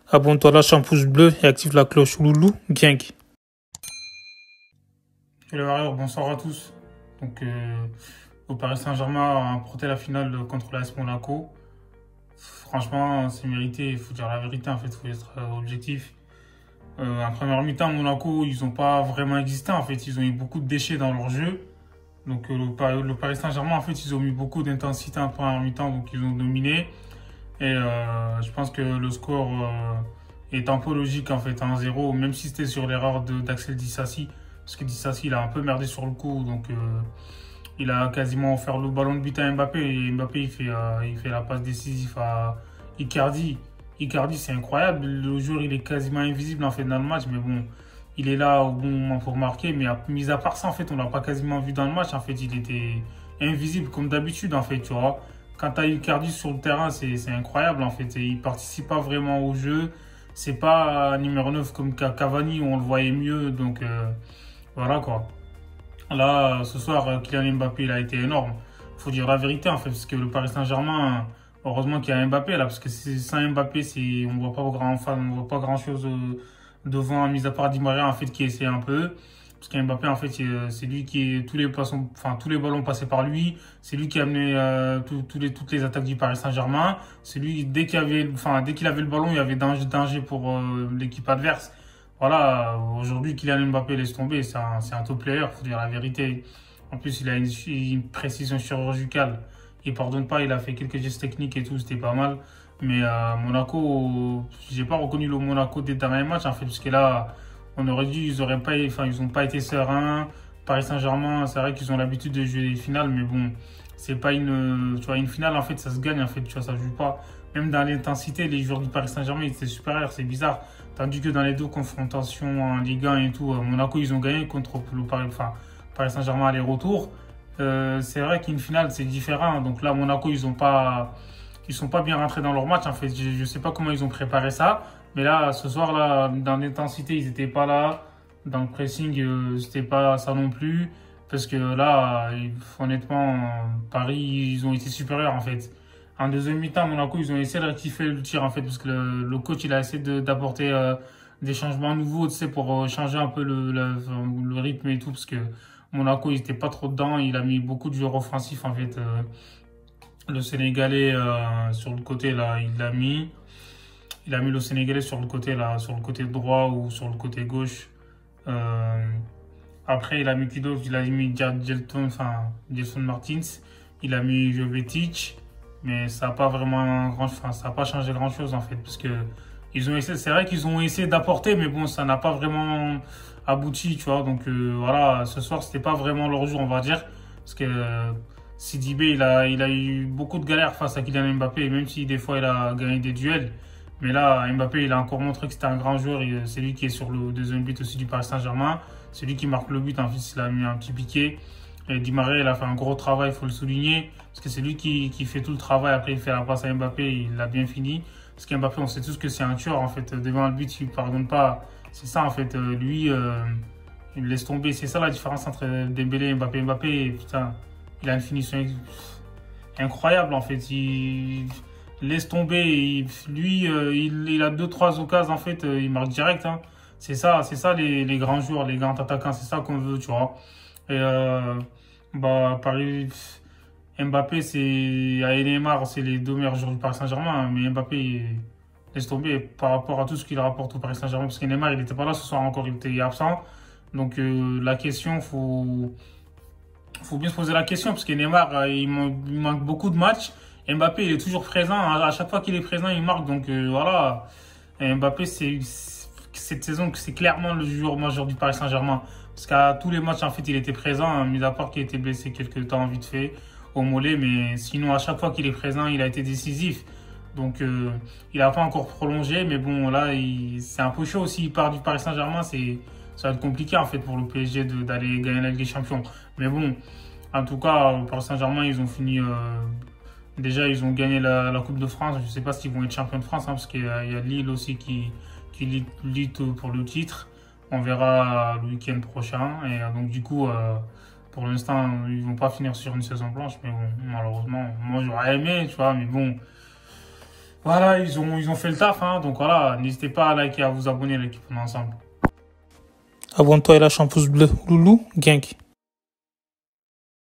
Abonne-toi, lâche un pouce bleu et active la cloche loulou, gang. Hello Warrior, bonsoir à tous. Donc, le Paris Saint-Germain a remporté la finale contre l'AS Monaco. Franchement, c'est mérité, il faut dire la vérité, en fait, il faut être objectif. En première mi-temps, Monaco, ils n'ont pas vraiment existé, en fait, ils ont eu beaucoup de déchets dans leur jeu. Donc, le Paris Saint-Germain, en fait, ils ont mis beaucoup d'intensité en première mi-temps, donc ils ont dominé. Et je pense que le score est un peu logique en fait, 1-0, même si c'était sur l'erreur d'Axel Disasi. Parce que Disasi, il a un peu merdé sur le coup, donc il a quasiment offert le ballon de but à Mbappé. Et Mbappé, il fait la passe décisive à Icardi. Icardi, c'est incroyable. Le joueur, il est quasiment invisible en fait dans le match, mais bon, il est là au bon moment pour marquer. Mais mis à part ça, en fait, on l'a pas quasiment vu dans le match. En fait, il était invisible comme d'habitude, en fait, tu vois. Quand tu as Icardi sur le terrain, c'est incroyable en fait. Et il participe pas vraiment au jeu. C'est pas numéro 9 comme Cavani où on le voyait mieux. Donc voilà quoi. Là, ce soir, Kylian Mbappé, il a été énorme. Faut dire la vérité en fait. Parce que le Paris Saint-Germain, heureusement qu'il y a Mbappé là. Parce que sans Mbappé, on voit pas on voit pas grand chose devant, mis à part Di Maria en fait qui essaie un peu. Parce qu'Mbappé, en fait, c'est lui qui est tous les ballons passés par lui. C'est lui qui a amené toutes les attaques du Paris Saint-Germain. C'est lui, dès qu'il avait le ballon, il y avait danger pour l'équipe adverse. Voilà, aujourd'hui, Kylian Mbappé laisse tomber. C'est un top player, faut dire la vérité. En plus, il a une précision chirurgicale. Il pardonne pas, il a fait quelques gestes techniques et tout, c'était pas mal. Mais Monaco, j'ai pas reconnu le Monaco des derniers matchs, en fait, parce que là, on aurait dû, ils ont pas été sereins. Paris Saint-Germain, c'est vrai qu'ils ont l'habitude de jouer les finales, mais bon, c'est pas tu vois, une finale, en fait, ça se gagne, en fait, tu vois, ça joue pas. Même dans l'intensité, les joueurs du Paris Saint-Germain, ils étaient supérieurs, c'est bizarre. Tandis que dans les deux confrontations en Ligue 1 et tout, Monaco, ils ont gagné contre le Paris Saint-Germain aller-retour. C'est vrai qu'une finale, c'est différent. Donc là, Monaco, ils sont pas bien rentrés dans leur match, en fait. Je sais pas comment ils ont préparé ça. Mais là, ce soir, là, dans l'intensité, ils n'étaient pas là. Dans le pressing, c'était pas ça non plus. Parce que là, honnêtement, Paris, ils ont été supérieurs, en fait. En deuxième mi-temps, Monaco, ils ont essayé de rectifier le tir, en fait. Parce que le coach, il a essayé d'apporter des changements nouveaux, tu sais, pour changer un peu le rythme et tout. Parce que Monaco, ils n'étaient pas trop dedans. Il a mis beaucoup de joueurs offensifs, en fait. Le Sénégalais, sur le côté, là, il a mis le Sénégalais sur le côté là, sur le côté droit ou sur le côté gauche. Euh, Après, il a mis Kidov, il a mis Gelson Martins, il a mis Jovetic, mais ça n'a pas vraiment ça n'a pas changé grand chose en fait, parce que c'est vrai qu'ils ont essayé d'apporter, mais bon, ça n'a pas vraiment abouti, tu vois. Donc voilà, ce soir, c'était pas vraiment leur jour, on va dire, parce que Sidibé, il a eu beaucoup de galères face à Kylian Mbappé, même si des fois il a gagné des duels. Mais là, Mbappé, il a encore montré que c'était un grand joueur. C'est lui qui est sur le deuxième but aussi du Paris Saint-Germain. C'est lui qui marque le but. En fait, il a mis un petit piqué. Et Di Maria, il a fait un gros travail, il faut le souligner. Parce que c'est lui qui fait tout le travail. Après, il fait la passe à Mbappé, il l'a bien fini. Parce qu'Mbappé, on sait tous que c'est un tueur. En fait, devant le but, il ne pardonne pas. C'est ça, en fait. Lui, il laisse tomber. C'est ça la différence entre Dembélé et Mbappé. Mbappé, putain, il a une finition incroyable, en fait. Il laisse tomber. Il a deux, trois occasions, en fait, il marque direct. Hein. C'est ça les grands joueurs, les grands attaquants, c'est ça qu'on veut, tu vois. Et Paris, Mbappé, et Neymar, c'est les deux meilleurs joueurs du Paris Saint-Germain. Hein, mais Mbappé, laisse tomber par rapport à tout ce qu'il rapporte au Paris Saint-Germain. Parce que Neymar, il n'était pas là ce soir encore, il était absent. Donc la question, faut bien se poser la question, parce que Neymar, il manque beaucoup de matchs. Mbappé, il est toujours présent. À chaque fois qu'il est présent, il marque. Donc voilà. Et Mbappé, cette saison, c'est clairement le joueur majeur du Paris Saint-Germain. Parce qu'à tous les matchs, en fait, il était présent, hein, mis à part qu'il était blessé quelques temps vite fait au mollet. Mais sinon, à chaque fois qu'il est présent, il a été décisif. Donc il n'a pas encore prolongé. Mais bon, là, c'est un peu chaud. S'il part du Paris Saint-Germain, ça va être compliqué, en fait, pour le PSG d'aller gagner la Ligue des Champions. Mais bon, en tout cas, le Paris Saint-Germain, ils ont fini... Déjà, ils ont gagné la Coupe de France. Je ne sais pas s'ils vont être champions de France, hein, parce qu'il y a Lille aussi qui lutte pour le titre. On verra le week-end prochain. Et donc, du coup, pour l'instant, ils ne vont pas finir sur une saison blanche. Mais bon, malheureusement, moi, j'aurais aimé, tu vois. Mais bon, Voilà, ils ont fait le taf, hein, donc voilà, n'hésitez pas à liker, à vous abonner, l'équipe, on est ensemble. Abonne-toi et lâche un pouce bleu. Loulou, gang.